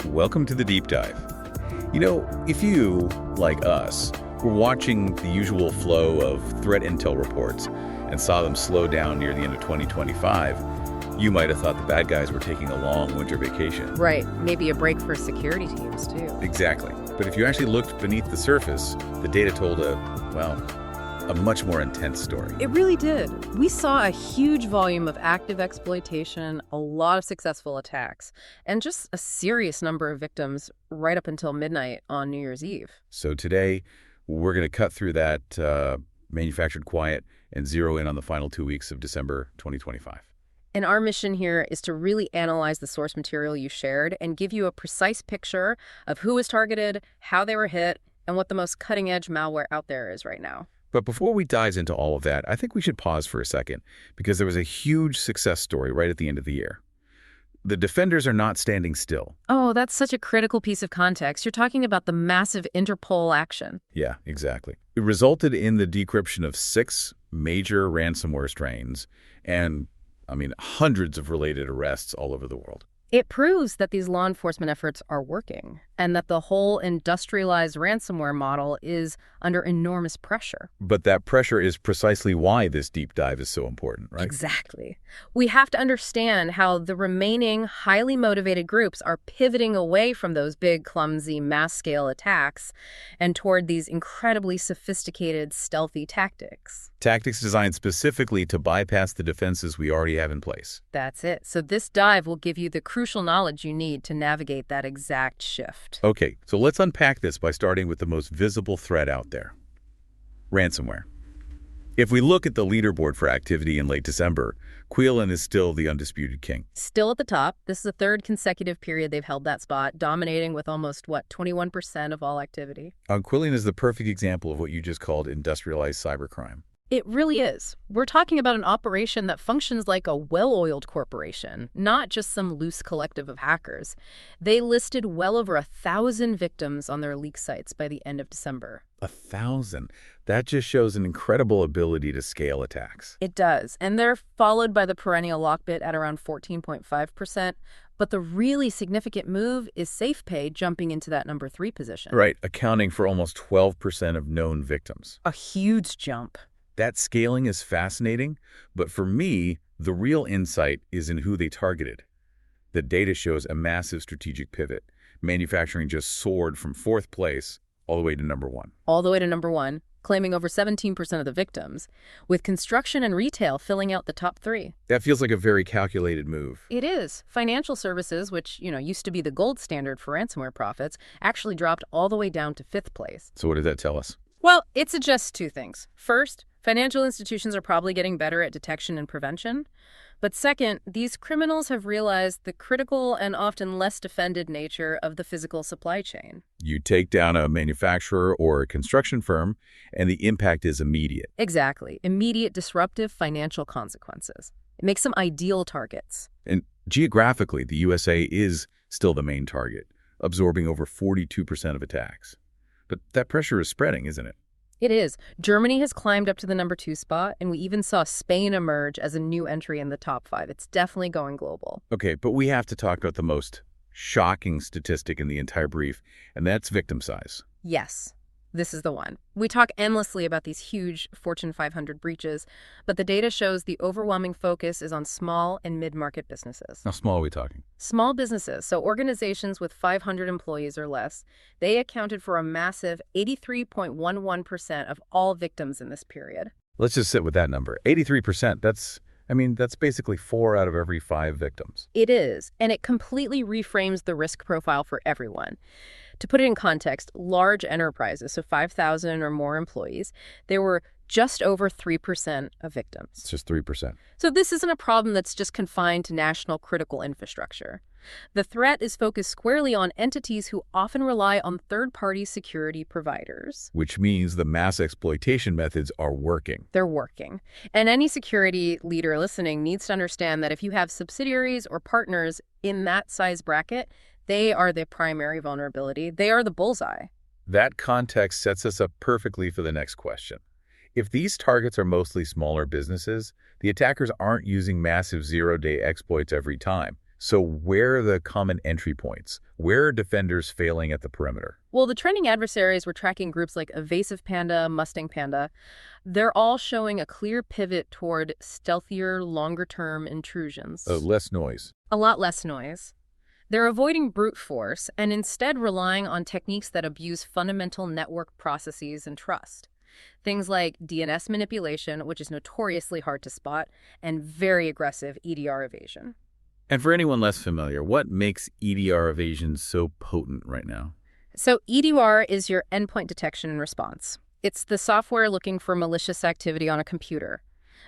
Welcome to the Deep Dive. You know, if you, like us, were watching the usual flow of threat intel reports and saw them slow down near the end of 2025, you might have thought the bad guys were taking a long winter vacation. Right. Maybe a break for security teams, too. Exactly. But if you actually looked beneath the surface, the data told a much more intense story. It really did. We saw a huge volume of active exploitation, a lot of successful attacks, and just a serious number of victims right up until midnight on New Year's Eve. So today, we're going to cut through that manufactured quiet and zero in on the final 2 weeks of December 2025. And our mission here is to really analyze the source material you shared and give you a precise picture of who was targeted, how they were hit, and what the most cutting-edge malware out there is right now. But before we dive into all of that, I think we should pause for a second because there was a huge success story right at the end of the year. The defenders are not standing still. Oh, that's such a critical piece of context. You're talking about the massive Interpol action. Yeah, exactly. It resulted in the decryption of 6 major ransomware strains and, hundreds of related arrests all over the world. It proves that these law enforcement efforts are working and that the whole industrialized ransomware model is under enormous pressure. But that pressure is precisely why this deep dive is so important, right? Exactly. We have to understand how the remaining highly motivated groups are pivoting away from those big, clumsy, mass-scale attacks and toward these incredibly sophisticated, stealthy tactics. Tactics designed specifically to bypass the defenses we already have in place. That's it. So this dive will give you the crucial knowledge you need to navigate that exact shift. Okay, so let's unpack this by starting with the most visible threat out there. Ransomware. If we look at the leaderboard for activity in late December, Qilin is still the undisputed king. Still at the top. This is the third consecutive period they've held that spot, dominating with almost, 21% of all activity. Qilin is the perfect example of what you just called industrialized cybercrime. It really is. We're talking about an operation that functions like a well-oiled corporation, not just some loose collective of hackers. They listed well over 1,000 victims on their leak sites by the end of December. 1,000? That just shows an incredible ability to scale attacks. It does, and they're followed by the perennial lockbit at around 14.5%. But the really significant move is SafePay jumping into that number 3 position. Right, accounting for almost 12% of known victims. A huge jump. That scaling is fascinating, but for me, the real insight is in who they targeted. The data shows a massive strategic pivot. Manufacturing just soared from 4th place all the way to number 1. All the way to number 1, claiming over 17% of the victims, with construction and retail filling out the top 3. That feels like a very calculated move. It is. Financial services, which, used to be the gold standard for ransomware profits, actually dropped all the way down to 5th place. So what does that tell us? Well, it suggests 2 things. First, financial institutions are probably getting better at detection and prevention. But second, these criminals have realized the critical and often less defended nature of the physical supply chain. You take down a manufacturer or a construction firm, and the impact is immediate. Exactly. Immediate disruptive financial consequences. It makes them ideal targets. And geographically, the USA is still the main target, absorbing over 42% of attacks. But that pressure is spreading, isn't it? It is. Germany has climbed up to the number 2 spot, and we even saw Spain emerge as a new entry in the top 5. It's definitely going global. Okay, but we have to talk about the most shocking statistic in the entire brief, and that's victim size. Yes, this is the one. We talk endlessly about these huge Fortune 500 breaches, but the data shows the overwhelming focus is on small and mid-market businesses. How small are we talking? Small businesses, so organizations with 500 employees or less, they accounted for a massive 83.11% of all victims in this period. Let's just sit with that number. 83%, that's basically 4 out of every 5 victims. It is, and it completely reframes the risk profile for everyone. To put it in context, large enterprises, so 5,000 or more employees, there were just over 3% of victims. It's just 3%. So this isn't a problem that's just confined to national critical infrastructure. The threat is focused squarely on entities who often rely on third-party security providers. Which means the mass exploitation methods are working. They're working. And any security leader listening needs to understand that if you have subsidiaries or partners in that size bracket, they are the primary vulnerability. They are the bullseye. That context sets us up perfectly for the next question. If these targets are mostly smaller businesses, the attackers aren't using massive zero-day exploits every time. So where are the common entry points? Where are defenders failing at the perimeter? Well, the trending adversaries were tracking groups like Evasive Panda, Mustang Panda. They're all showing a clear pivot toward stealthier, longer-term intrusions. Oh, less noise. A lot less noise. They're avoiding brute force and instead relying on techniques that abuse fundamental network processes and trust. Things like DNS manipulation, which is notoriously hard to spot, and very aggressive EDR evasion. And for anyone less familiar, what makes EDR evasion so potent right now? So EDR is your endpoint detection and response. It's the software looking for malicious activity on a computer.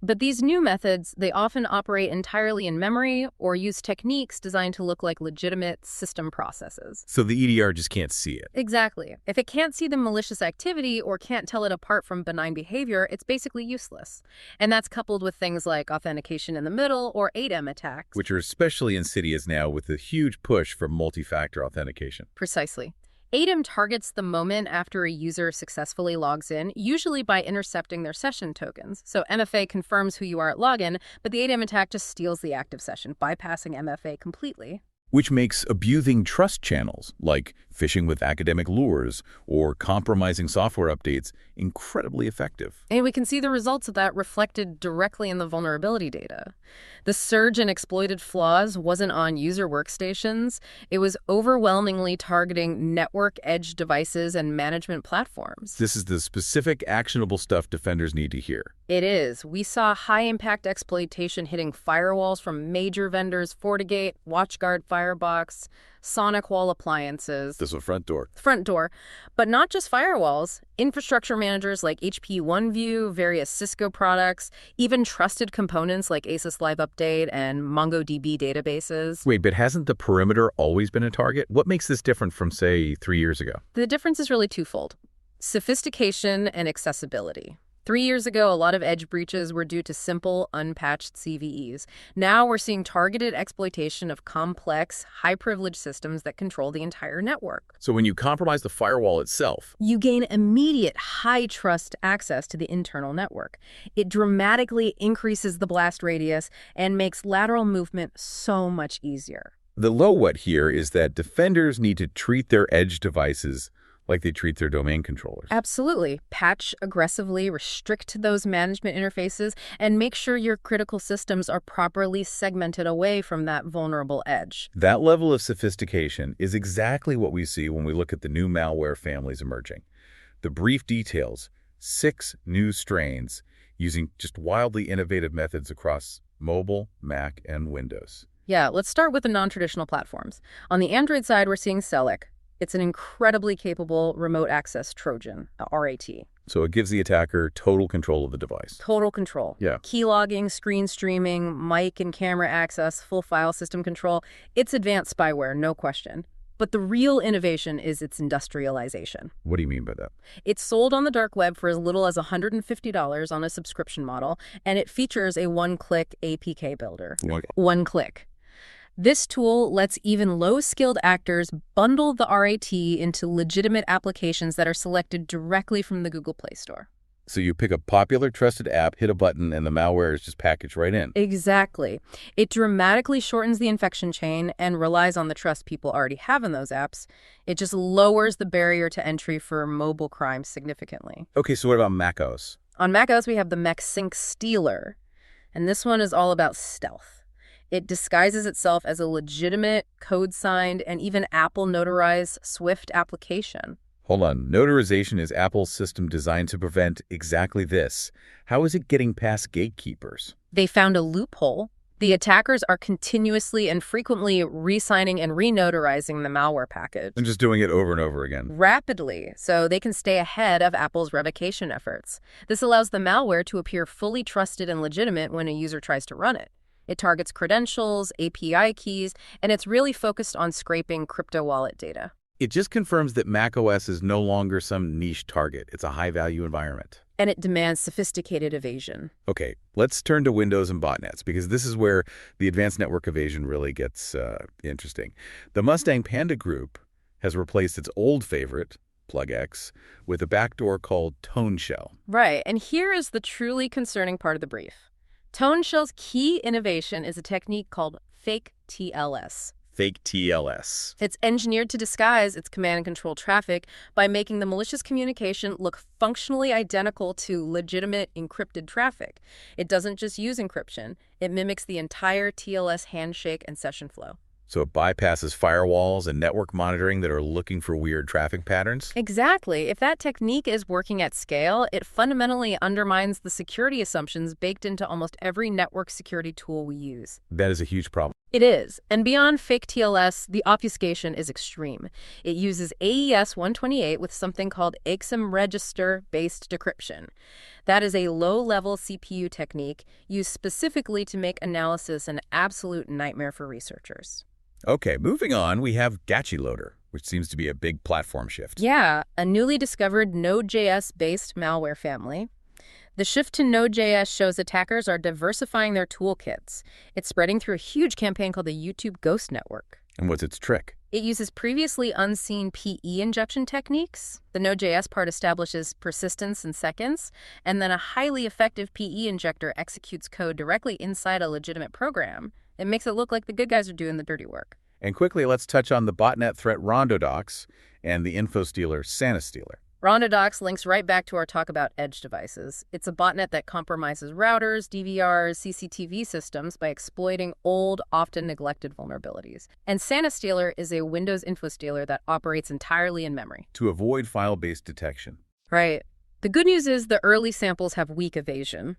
But these new methods, they often operate entirely in memory or use techniques designed to look like legitimate system processes. So the EDR just can't see it. Exactly. If it can't see the malicious activity or can't tell it apart from benign behavior, it's basically useless. And that's coupled with things like authentication in the middle or 8M attacks. Which are especially insidious now with the huge push for multi-factor authentication. Precisely. 8M targets the moment after a user successfully logs in, usually by intercepting their session tokens. So MFA confirms who you are at login, but the 8M attack just steals the active session, bypassing MFA completely. Which makes abusing trust channels, like phishing with academic lures or compromising software updates, incredibly effective. And we can see the results of that reflected directly in the vulnerability data. The surge in exploited flaws wasn't on user workstations. It was overwhelmingly targeting network edge devices and management platforms. This is the specific actionable stuff defenders need to hear. It is. We saw high-impact exploitation hitting firewalls from major vendors, FortiGate, WatchGuard Firebox, SonicWall appliances. This is a front door. Front door. But not just firewalls. Infrastructure managers like HP OneView, various Cisco products, even trusted components like ASUS Live Update and MongoDB databases. Wait, but hasn't the perimeter always been a target? What makes this different from, say, 3 years ago? The difference is really twofold. Sophistication and accessibility. 3 years ago, a lot of edge breaches were due to simple, unpatched CVEs. Now we're seeing targeted exploitation of complex, high-privilege systems that control the entire network. So when you compromise the firewall itself, you gain immediate, high-trust access to the internal network. It dramatically increases the blast radius and makes lateral movement so much easier. the low what here is that defenders need to treat their edge devices like they treat their domain controllers. Absolutely. Patch aggressively, restrict those management interfaces, and make sure your critical systems are properly segmented away from that vulnerable edge. That level of sophistication is exactly what we see when we look at the new malware families emerging. The brief details, 6 new strains using just wildly innovative methods across mobile, Mac, and Windows. Yeah, let's start with the non-traditional platforms. On the Android side, we're seeing Cellik. It's an incredibly capable remote access Trojan, a RAT. So it gives the attacker total control of the device. Total control. Yeah. Key logging, screen streaming, mic and camera access, full file system control. It's advanced spyware, no question. But the real innovation is its industrialization. What do you mean by that? It's sold on the dark web for as little as $150 on a subscription model, and it features a one-click APK builder. One click. This tool lets even low-skilled actors bundle the RAT into legitimate applications that are selected directly from the Google Play Store. So you pick a popular, trusted app, hit a button, and the malware is just packaged right in. Exactly. It dramatically shortens the infection chain and relies on the trust people already have in those apps. It just lowers the barrier to entry for mobile crime significantly. Okay, so what about macOS? On macOS, we have the MacSync Stealer, and this one is all about stealth. It disguises itself as a legitimate, code-signed, and even Apple-notarized Swift application. Hold on. Notarization is Apple's system designed to prevent exactly this. How is it getting past gatekeepers? They found a loophole. The attackers are continuously and frequently re-signing and re-notarizing the malware package. And just doing it over and over again. Rapidly, so they can stay ahead of Apple's revocation efforts. This allows the malware to appear fully trusted and legitimate when a user tries to run it. It targets credentials, API keys, and it's really focused on scraping crypto wallet data. It just confirms that macOS is no longer some niche target. It's a high-value environment. And it demands sophisticated evasion. Okay, let's turn to Windows and botnets, because this is where the advanced network evasion really gets interesting. The Mustang Panda group has replaced its old favorite, PlugX, with a backdoor called ToneShell. Right, and here is the truly concerning part of the brief. ToneShell's key innovation is a technique called fake TLS. Fake TLS. It's engineered to disguise its command and control traffic by making the malicious communication look functionally identical to legitimate encrypted traffic. It doesn't just use encryption. It mimics the entire TLS handshake and session flow. So it bypasses firewalls and network monitoring that are looking for weird traffic patterns? Exactly. If that technique is working at scale, it fundamentally undermines the security assumptions baked into almost every network security tool we use. That is a huge problem. It is. And beyond fake TLS, the obfuscation is extreme. It uses AES 128 with something called AXIM register-based decryption. That is a low-level CPU technique used specifically to make analysis an absolute nightmare for researchers. Okay, moving on, we have GachiLoader, which seems to be a big platform shift. Yeah, a newly discovered Node.js-based malware family. The shift to Node.js shows attackers are diversifying their toolkits. It's spreading through a huge campaign called the YouTube Ghost Network. And what's its trick? It uses previously unseen PE injection techniques. The Node.js part establishes persistence in seconds, and then a highly effective PE injector executes code directly inside a legitimate program. It makes it look like the good guys are doing the dirty work. And quickly, let's touch on the botnet threat RondoDocs and the info stealer SanaStealer. RondoDocs links right back to our talk about edge devices. It's a botnet that compromises routers, DVRs, CCTV systems by exploiting old, often neglected vulnerabilities. And SanaStealer is a Windows info stealer that operates entirely in memory. To avoid file-based detection. Right. The good news is the early samples have weak evasion.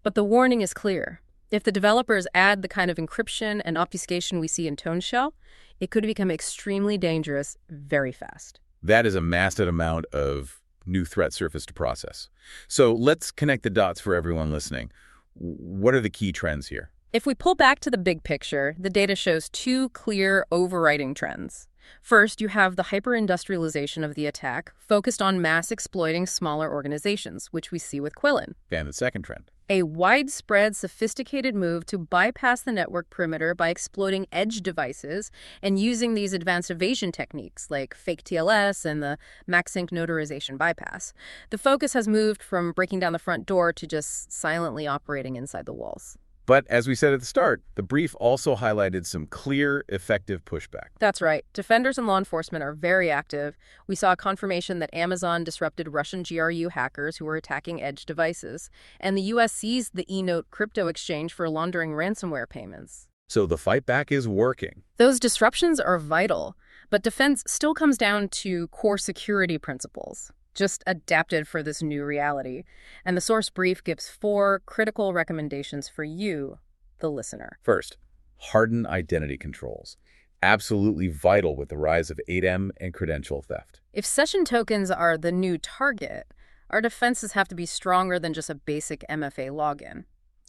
But the warning is clear. If the developers add the kind of encryption and obfuscation we see in ToneShell, it could become extremely dangerous very fast. That is a massive amount of new threat surface to process. So let's connect the dots for everyone listening. What are the key trends here? If we pull back to the big picture, the data shows two clear overriding trends. First, you have the hyper-industrialization of the attack, focused on mass exploiting smaller organizations, which we see with Qilin. And the second trend. A widespread, sophisticated move to bypass the network perimeter by exploiting edge devices and using these advanced evasion techniques like fake TLS and the MaxSync notarization bypass. The focus has moved from breaking down the front door to just silently operating inside the walls. But as we said at the start, the brief also highlighted some clear, effective pushback. That's right. Defenders and law enforcement are very active. We saw a confirmation that Amazon disrupted Russian GRU hackers who were attacking edge devices, and the U.S. seized the eNote crypto exchange for laundering ransomware payments. So the fight back is working. Those disruptions are vital, but defense still comes down to core security principles, just adapted for this new reality. And the source brief gives 4 critical recommendations for you, the listener. First, harden identity controls. Absolutely vital with the rise of 8M and credential theft. If session tokens are the new target, our defenses have to be stronger than just a basic MFA login.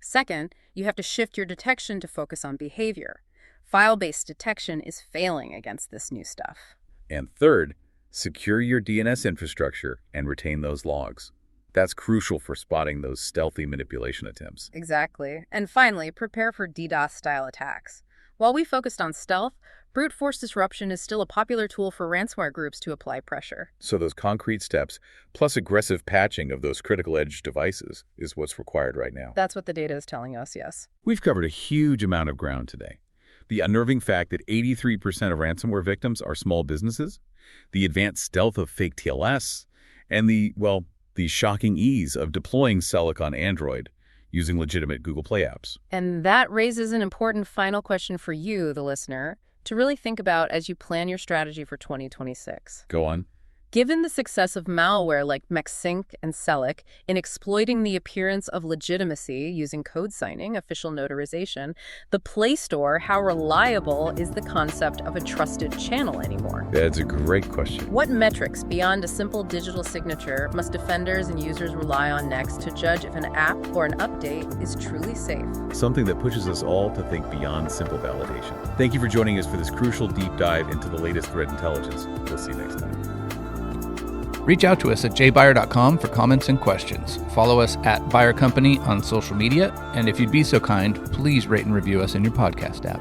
Second, you have to shift your detection to focus on behavior. File-based detection is failing against this new stuff. And third, secure your DNS infrastructure and retain those logs. That's crucial for spotting those stealthy manipulation attempts. Exactly. And finally, prepare for DDoS-style attacks. While we focused on stealth, brute force disruption is still a popular tool for ransomware groups to apply pressure. So those concrete steps, plus aggressive patching of those critical edge devices, is what's required right now. That's what the data is telling us, yes. We've covered a huge amount of ground today. The unnerving fact that 83% of ransomware victims are small businesses, the advanced stealth of fake TLS, and the shocking ease of deploying Cellik on Android using legitimate Google Play apps. And that raises an important final question for you, the listener, to really think about as you plan your strategy for 2026. Go on. Given the success of malware like MaxSync and Cellik in exploiting the appearance of legitimacy using code signing, official notarization, the Play Store, how reliable is the concept of a trusted channel anymore? That's a great question. What metrics beyond a simple digital signature must defenders and users rely on next to judge if an app or an update is truly safe? Something that pushes us all to think beyond simple validation. Thank you for joining us for this crucial deep dive into the latest threat intelligence. We'll see you next time. Reach out to us at jbyer.com for comments and questions. Follow us at Byer Company on social media, and if you'd be so kind, please rate and review us in your podcast app.